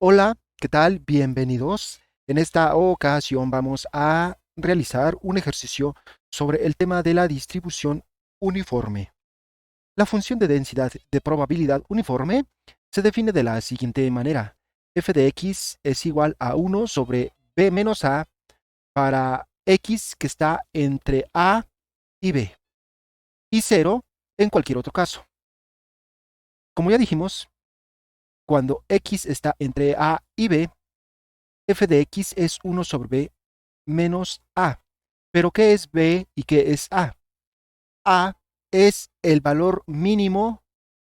Hola, ¿qué tal? Bienvenidos. En esta ocasión vamos a realizar un ejercicio sobre el tema de la distribución uniforme. La función de densidad de probabilidad uniforme se define de la siguiente manera. F de x es igual a 1 sobre b menos a para x que está entre a y b, y 0 en cualquier otro caso. Como ya dijimos, cuando x está entre a y b, f de x es 1 sobre b menos a. ¿Pero qué es b y qué es a? A es el valor mínimo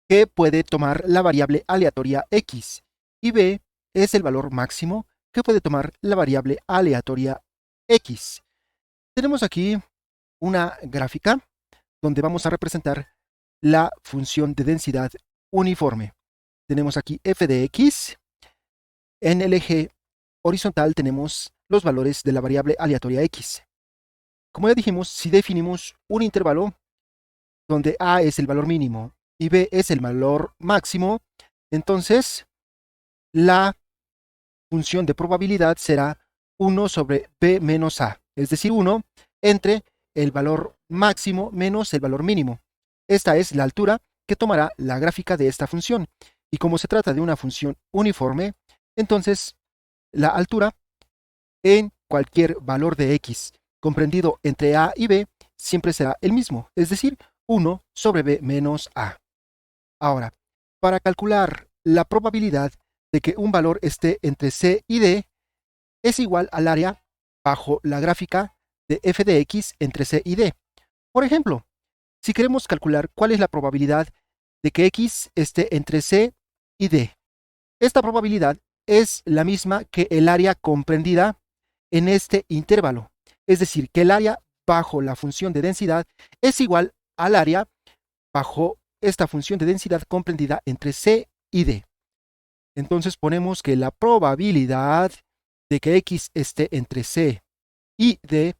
que puede tomar la variable aleatoria x y b es el valor máximo que puede tomar la variable aleatoria x. Tenemos aquí una gráfica donde vamos a representar la función de densidad uniforme. Tenemos aquí f de x. En el eje horizontal tenemos los valores de la variable aleatoria x. Como ya dijimos, si definimos un intervalo donde a es el valor mínimo y b es el valor máximo, entonces la función de probabilidad será 1 sobre b menos a, es decir, 1 entre el valor máximo menos el valor mínimo. Esta es la altura que tomará la gráfica de esta función. Y como se trata de una función uniforme, entonces la altura en cualquier valor de x comprendido entre a y b siempre será el mismo, es decir, 1 sobre b menos a. Ahora, para calcular la probabilidad de que un valor esté entre c y d, es igual al área bajo la gráfica de f de x entre c y d. Por ejemplo, si queremos calcular cuál es la probabilidad de que x esté entre c y d, esta probabilidad es la misma que el área comprendida en este intervalo, es decir, que el área bajo la función de densidad es igual al área bajo esta función de densidad comprendida entre c y d. Entonces ponemos que la probabilidad de que x esté entre c y d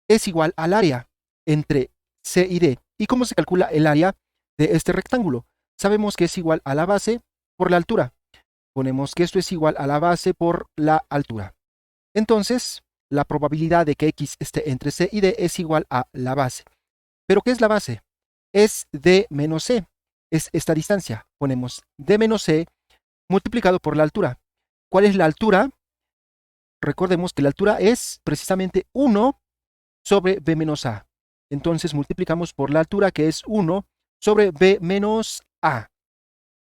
es igual al área entre c y d. ¿Y cómo se calcula el área de este rectángulo? Sabemos que es igual a la base por la altura. Ponemos que esto es igual a la base por la altura. Entonces, la probabilidad de que x esté entre c y d es igual a la base. ¿Pero qué es la base? Es d menos c. Es esta distancia. Ponemos d menos c multiplicado por la altura. ¿Cuál es la altura? Recordemos que la altura es precisamente 1 sobre b menos a. Entonces multiplicamos por la altura, que es 1 sobre b menos a.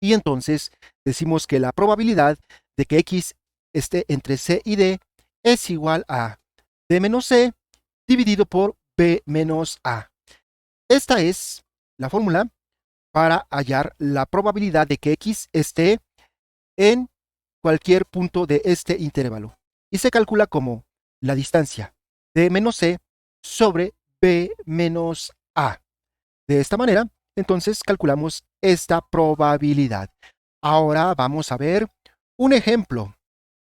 Y entonces decimos que la probabilidad de que x esté entre c y d es igual a d menos c dividido por b menos a. Esta es la fórmula para hallar la probabilidad de que x esté en cualquier punto de este intervalo. Y se calcula como la distancia d menos c sobre b menos a. De esta manera, entonces calculamos esta probabilidad. Ahora vamos a ver un ejemplo.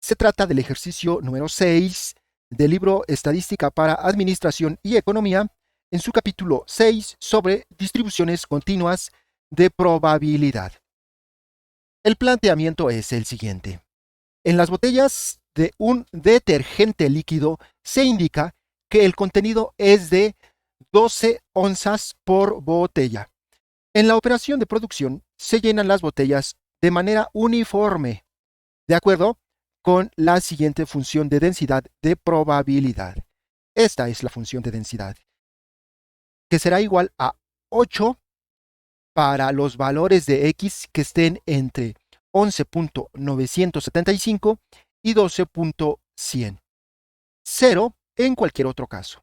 Se trata del ejercicio número 6 del libro Estadística para Administración y Economía, en su capítulo 6 sobre distribuciones continuas de probabilidad. El planteamiento es el siguiente. En las botellas de un detergente líquido se indica que el contenido es de 12 onzas por botella. En la operación de producción se llenan las botellas de manera uniforme, de acuerdo con la siguiente función de densidad de probabilidad. Esta es la función de densidad, que será igual a 8 para los valores de x que estén entre 11.975 y 12.100. 0 en cualquier otro caso.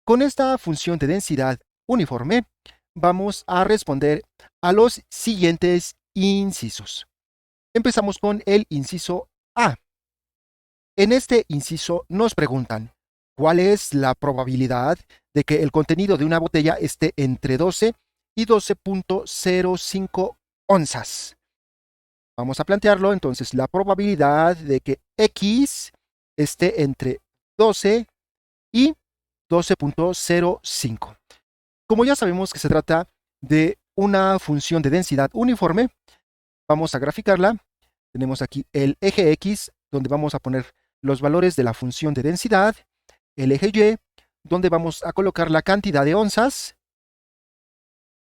Con esta función de densidad uniforme, vamos a responder a los siguientes incisos. Empezamos con el inciso A. En este inciso nos preguntan, ¿cuál es la probabilidad de que el contenido de una botella esté entre 12 y 12.05 onzas? Vamos a plantearlo, entonces, la probabilidad de que X esté entre 12 y 12.05. Como ya sabemos que se trata de una función de densidad uniforme, vamos a graficarla. Tenemos aquí el eje X, donde vamos a poner los valores de la función de densidad, el eje Y, donde vamos a colocar la cantidad de onzas,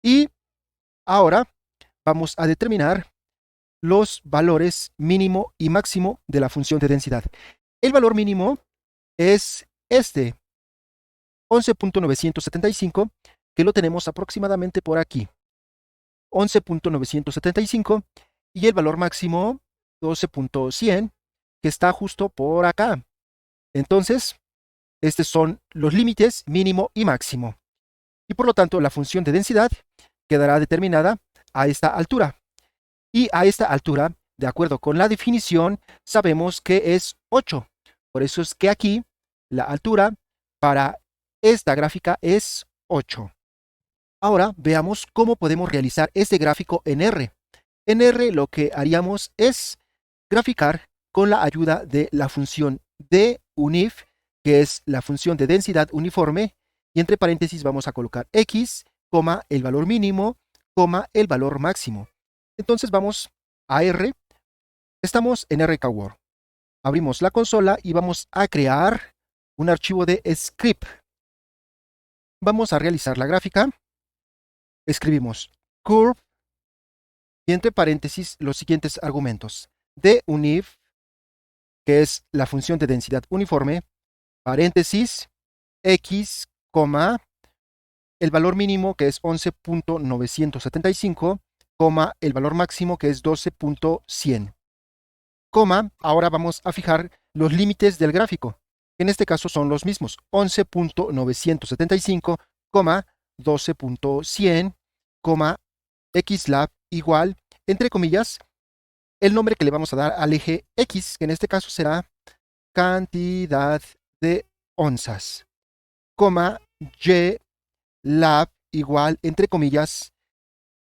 y ahora vamos a determinar los valores mínimo y máximo de la función de densidad. El valor mínimo es este, 11.975, que lo tenemos aproximadamente por aquí. 11.975 y el valor máximo 12.100, que está justo por acá. Entonces, estos son los límites mínimo y máximo. Y por lo tanto, la función de densidad quedará determinada a esta altura. Y a esta altura, de acuerdo con la definición, sabemos que es 8. Por eso es que aquí la altura para esta gráfica es 8. Ahora veamos cómo podemos realizar este gráfico en R. En R lo que haríamos es graficar con la ayuda de la función de unif, que es la función de densidad uniforme, y entre paréntesis vamos a colocar x, el valor mínimo, el valor máximo. Entonces vamos a R. Estamos en RKWord. Abrimos la consola y vamos a crear un archivo de script. Vamos a realizar la gráfica. Escribimos curve y entre paréntesis los siguientes argumentos. De unif, que es la función de densidad uniforme, paréntesis, x, el valor mínimo, que es 11.975, el valor máximo, que es 12.100. Ahora vamos a fijar los límites del gráfico. En este caso son los mismos, 11.975, 12.100, xlab igual, entre comillas, el nombre que le vamos a dar al eje X, que en este caso será cantidad de onzas, ylab igual, entre comillas,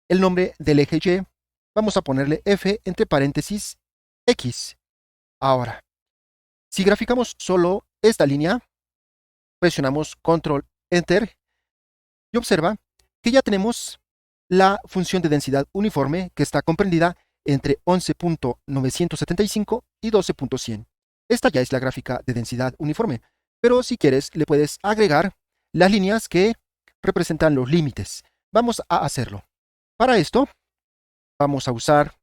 el nombre del eje Y, vamos a ponerle f entre paréntesis X. Ahora, si graficamos solo esta línea, presionamos Control Enter y observa que ya tenemos la función de densidad uniforme, que está comprendida entre 11.975 y 12.100. Esta ya es la gráfica de densidad uniforme, pero si quieres le puedes agregar las líneas que representan los límites. Vamos a hacerlo. Para esto vamos a usar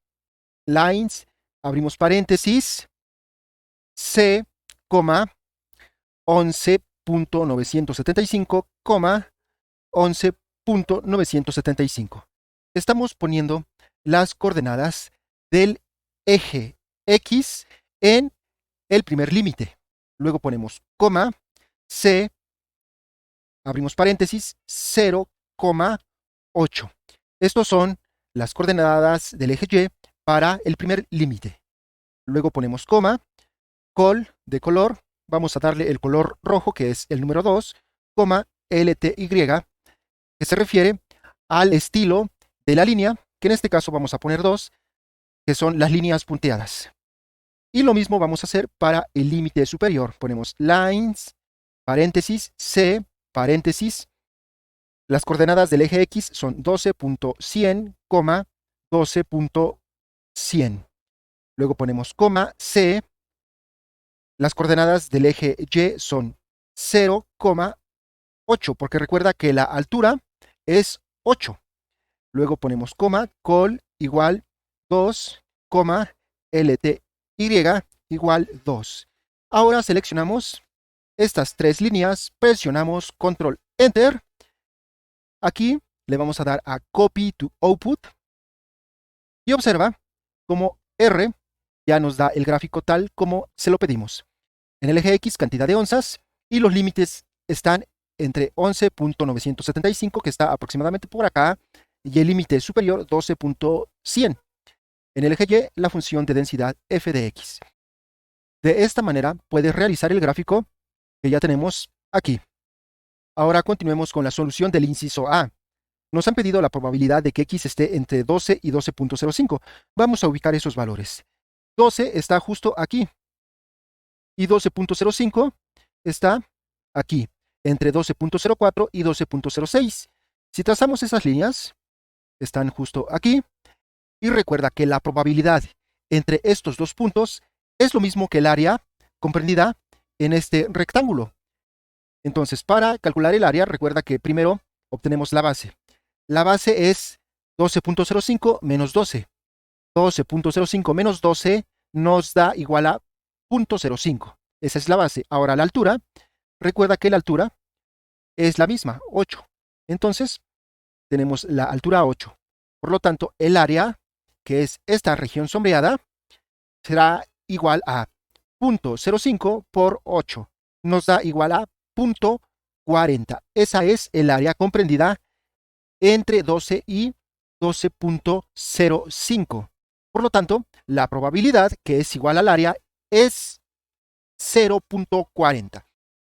lines, abrimos paréntesis, c, 11.975, 11.975. Estamos poniendo las coordenadas del eje X en el primer límite. Luego ponemos c, abrimos paréntesis, 0,8. Estos son las coordenadas del eje Y para el primer límite. Luego ponemos col de color, vamos a darle el color rojo, que es el número 2, LTY, que se refiere al estilo de la línea, que en este caso vamos a poner 2, que son las líneas punteadas. Y lo mismo vamos a hacer para el límite superior. Ponemos lines, paréntesis, c, paréntesis. Las coordenadas del eje X son 12.100, 12.100. Luego ponemos c. Las coordenadas del eje Y son 0,8, porque recuerda que la altura es 8. Luego ponemos col igual 2, LTY igual 2. Ahora seleccionamos estas tres líneas, presionamos Control Enter. Aquí le vamos a dar a Copy to Output y observa cómo R ya nos da el gráfico tal como se lo pedimos. En el eje X, cantidad de onzas, y los límites están entre 11.975, que está aproximadamente por acá, y el límite superior 12.100. En el eje Y, la función de densidad f de x. De esta manera puedes realizar el gráfico que ya tenemos aquí. Ahora continuemos con la solución del inciso A. Nos han pedido la probabilidad de que x esté entre 12 y 12.05. Vamos a ubicar esos valores. 12 está justo aquí. Y 12.05 está aquí, entre 12.04 y 12.06. Si trazamos esas líneas, están justo aquí. Y recuerda que la probabilidad entre estos dos puntos es lo mismo que el área comprendida en este rectángulo. Entonces, para calcular el área, recuerda que primero obtenemos la base. La base es 12.05 menos 12. 12.05 menos 12 nos da igual a 0.05. Esa es la base. Ahora la altura, recuerda que la altura es la misma, 8. Entonces, tenemos la altura 8. Por lo tanto, el área, que es esta región sombreada, será igual a 0.05 por 8. Nos da igual a 0.40. Esa es el área comprendida entre 12 y 12.05. Por lo tanto, la probabilidad, que es igual al área, es 0.40.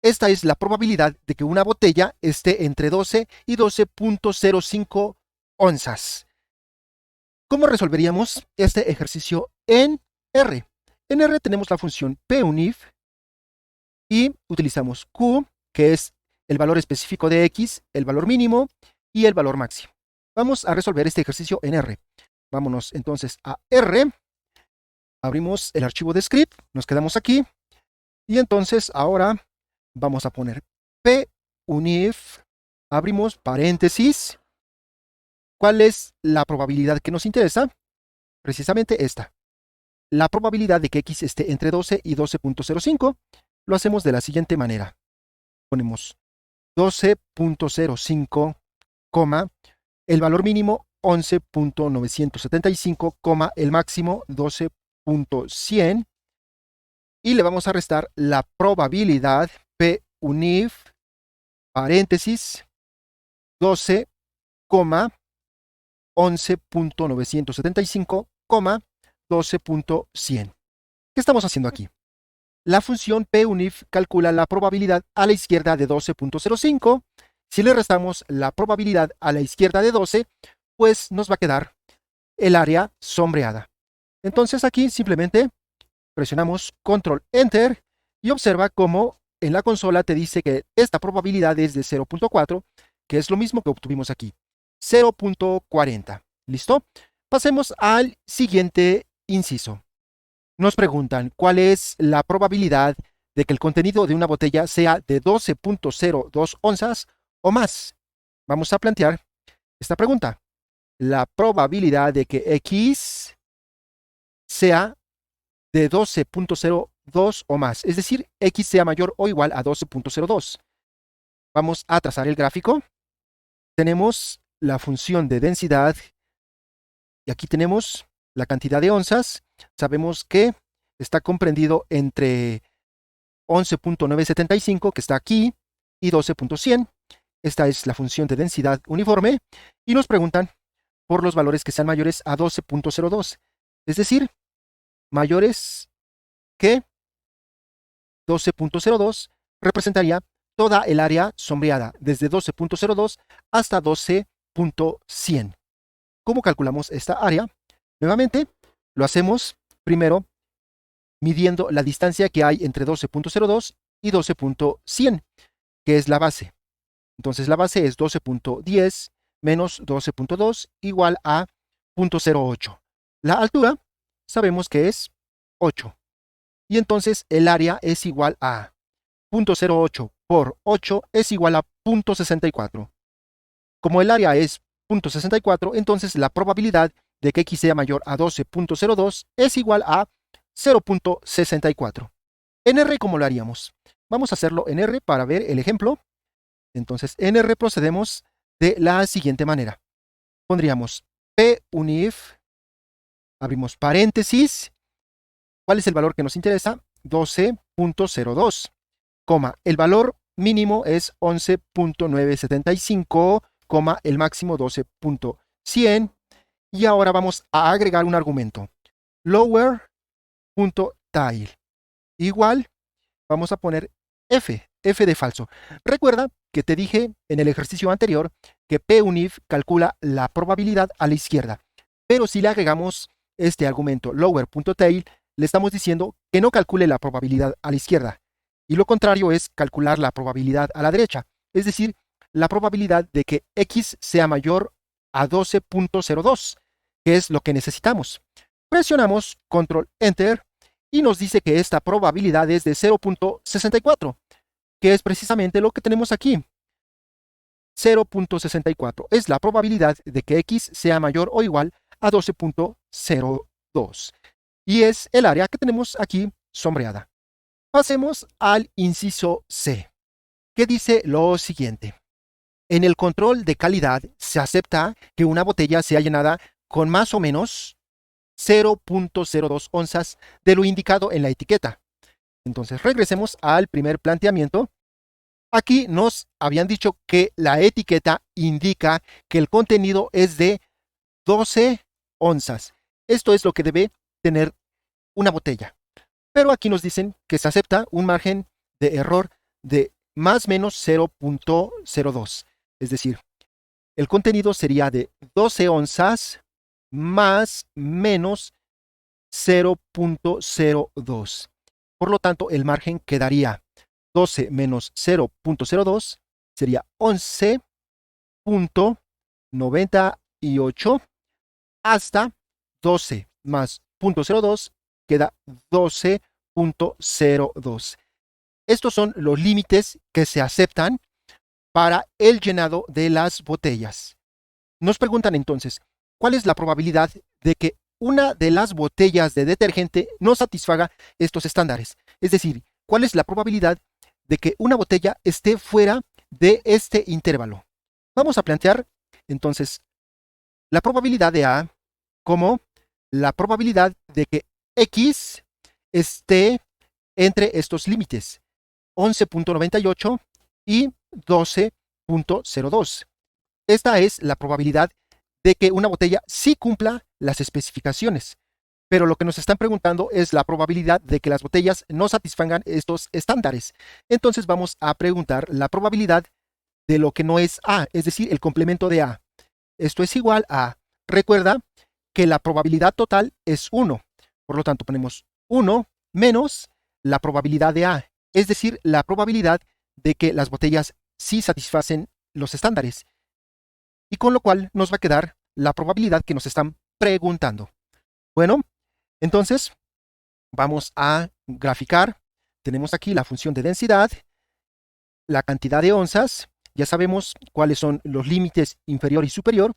Esta es la probabilidad de que una botella esté entre 12 y 12.05 onzas. ¿Cómo resolveríamos este ejercicio en R? En R tenemos la función punif y utilizamos Q, que es el valor específico de X, el valor mínimo y el valor máximo. Vamos a resolver este ejercicio en R. Vámonos entonces a R. Abrimos el archivo de script, nos quedamos aquí. Y entonces ahora vamos a poner punif, abrimos paréntesis. ¿Cuál es la probabilidad que nos interesa? Precisamente esta. La probabilidad de que X esté entre 12 y 12.05 lo hacemos de la siguiente manera. Ponemos 12.05, el valor mínimo 11.975, el máximo 12.100 y le vamos a restar la probabilidad punif, paréntesis, 12, 11.975, 12.100. ¿Qué estamos haciendo aquí? La función punif calcula la probabilidad a la izquierda de 12.05. Si le restamos la probabilidad a la izquierda de 12, pues nos va a quedar el área sombreada. Entonces aquí simplemente presionamos Control Enter y observa cómo en la consola te dice que esta probabilidad es de 0.4, que es lo mismo que obtuvimos aquí. 0.40. ¿Listo? Pasemos al siguiente inciso. Nos preguntan cuál es la probabilidad de que el contenido de una botella sea de 12.02 onzas o más. Vamos a plantear esta pregunta. La probabilidad de que X sea de 12.02 o más, es decir, X sea mayor o igual a 12.02. Vamos a trazar el gráfico. Tenemos la función de densidad y aquí tenemos la cantidad de onzas. Sabemos que está comprendido entre 11.975, que está aquí, y 12.100. Esta es la función de densidad uniforme. Y nos preguntan por los valores que sean mayores a 12.02. Es decir, mayores que 12.02 representaría toda el área sombreada, desde 12.02 hasta 12.100. ¿Cómo calculamos esta área? Nuevamente, lo hacemos primero midiendo la distancia que hay entre 12.02 y 12.100, que es la base. Entonces la base es 12.10 menos 12.2 igual a 0.08. La altura sabemos que es 8. Y entonces el área es igual a 0.08 por 8 es igual a 0.64. Como el área es 0.64, entonces la probabilidad de que X sea mayor a 12.02 es igual a 0.64. En R, ¿cómo lo haríamos? Vamos a hacerlo en R para ver el ejemplo. Entonces, en R procedemos de la siguiente manera. Pondríamos punif, abrimos paréntesis. ¿Cuál es el valor que nos interesa? 12.02, el valor mínimo es 11.975, el máximo 12.100. Y ahora vamos a agregar un argumento. Lower.tile igual, vamos a poner f de falso. Recuerda que te dije en el ejercicio anterior que punif calcula la probabilidad a la izquierda. Pero si le agregamos este argumento lower.tail, le estamos diciendo que no calcule la probabilidad a la izquierda. Y lo contrario es calcular la probabilidad a la derecha. Es decir, la probabilidad de que X sea mayor a 12.02, que es lo que necesitamos. Presionamos Control Enter y nos dice que esta probabilidad es de 0.64, que es precisamente lo que tenemos aquí. 0.64 es la probabilidad de que X sea mayor o igual a 12.02 y es el área que tenemos aquí sombreada. Pasemos al inciso C, que dice lo siguiente. En el control de calidad se acepta que una botella sea llenada con más o menos 0.02 onzas de lo indicado en la etiqueta. Entonces regresemos al primer planteamiento. Aquí nos habían dicho que la etiqueta indica que el contenido es de 12 onzas. Esto es lo que debe tener una botella. Pero aquí nos dicen que se acepta un margen de error de más o menos 0.02. Es decir, el contenido sería de 12 onzas más menos 0.02. Por lo tanto, el margen quedaría 12 menos 0.02 sería 11.98 hasta 12 más 0.02 queda 12.02. Estos son los límites que se aceptan para el llenado de las botellas. Nos preguntan entonces, ¿cuál es la probabilidad de que una de las botellas de detergente no satisfaga estos estándares? Es decir, ¿cuál es la probabilidad de que una botella esté fuera de este intervalo? Vamos a plantear entonces la probabilidad de A como la probabilidad de que X esté entre estos límites, 11.98 y 12.02. Esta es la probabilidad de que una botella sí cumpla las especificaciones. Pero lo que nos están preguntando es la probabilidad de que las botellas no satisfagan estos estándares. Entonces vamos a preguntar la probabilidad de lo que no es A, es decir, el complemento de A. Esto es igual a, recuerda que la probabilidad total es 1. Por lo tanto, ponemos 1 menos la probabilidad de A, es decir, la probabilidad de que las botellas sí satisfacen los estándares. Y con lo cual nos va a quedar la probabilidad que nos están preguntando. Bueno, entonces vamos a graficar. Tenemos aquí la función de densidad, la cantidad de onzas, ya sabemos cuáles son los límites inferior y superior,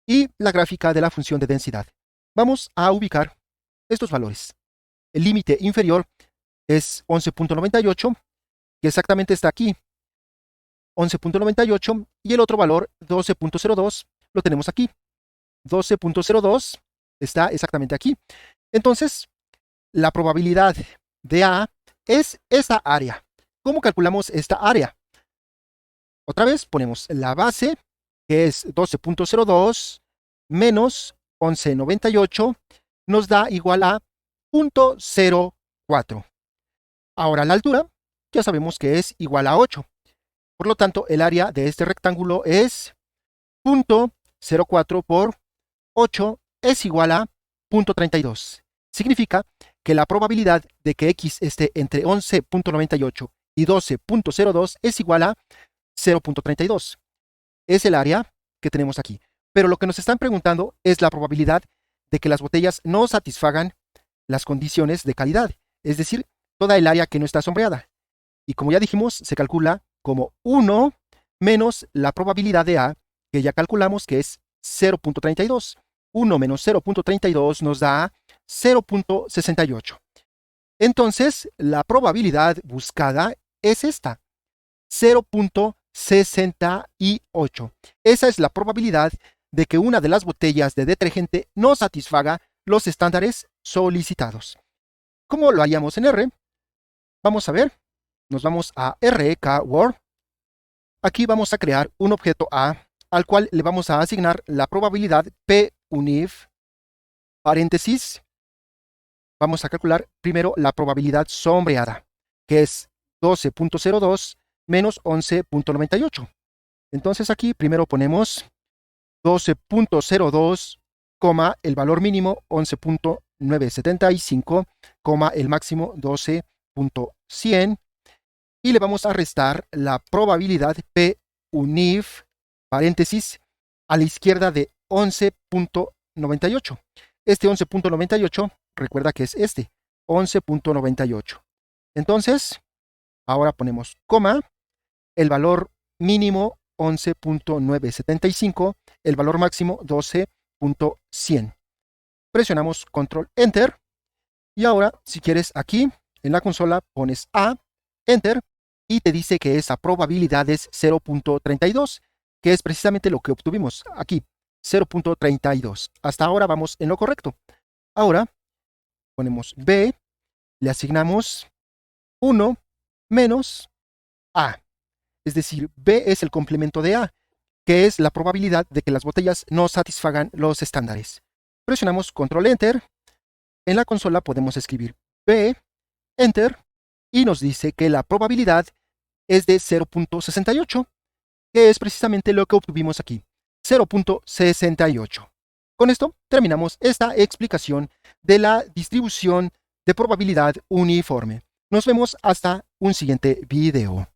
y la gráfica de la función de densidad. Vamos a ubicar estos valores. El límite inferior es 11.98, que exactamente está aquí, 11.98, y el otro valor, 12.02, lo tenemos aquí. 12.02 está exactamente aquí. Entonces, la probabilidad de A es esa área. ¿Cómo calculamos esta área? Otra vez ponemos la base, que es 12.02 menos 11.98, nos da igual a 0.04. Ahora la altura, ya sabemos que es igual a 8. Por lo tanto, el área de este rectángulo es 0.04 por 8 es igual a 0.32. Significa que la probabilidad de que X esté entre 11.98 y 12.02 es igual a 0.32. Es el área que tenemos aquí. Pero lo que nos están preguntando es la probabilidad de que las botellas no satisfagan las condiciones de calidad, es decir, toda el área que no está sombreada. Y como ya dijimos, se calcula como 1 menos la probabilidad de A, que ya calculamos que es 0.32. 1 menos 0.32 nos da 0.68. Entonces, la probabilidad buscada es esta, 0.68. Esa es la probabilidad de que una de las botellas de detergente no satisfaga los estándares solicitados. ¿Cómo lo hallamos en R? Vamos a ver. Nos vamos a RK Word. Aquí vamos a crear un objeto A al cual le vamos a asignar la probabilidad P unif, paréntesis. Vamos a calcular primero la probabilidad sombreada, que es 12.02 menos 11.98. Entonces aquí primero ponemos 12.02, el valor mínimo 11.975, el máximo 12.100, y le vamos a restar la probabilidad P unif, paréntesis, a la izquierda de 11.98. Este 11.98, recuerda que es este, 11.98. Entonces, ahora ponemos coma, el valor mínimo 11.975, el valor máximo 12.100. Presionamos Control Enter y ahora, si quieres, aquí en la consola pones A, Enter, y te dice que esa probabilidad es 0.32, que es precisamente lo que obtuvimos aquí, 0.32. Hasta ahora vamos en lo correcto. Ahora ponemos B, le asignamos 1 menos A. Es decir, B es el complemento de A, que es la probabilidad de que las botellas no satisfagan los estándares. Presionamos Control Enter. En la consola podemos escribir B, Enter, y nos dice que la probabilidad es de 0.68, que es precisamente lo que obtuvimos aquí, 0.68. Con esto terminamos esta explicación de la distribución de probabilidad uniforme. Nos vemos hasta un siguiente video.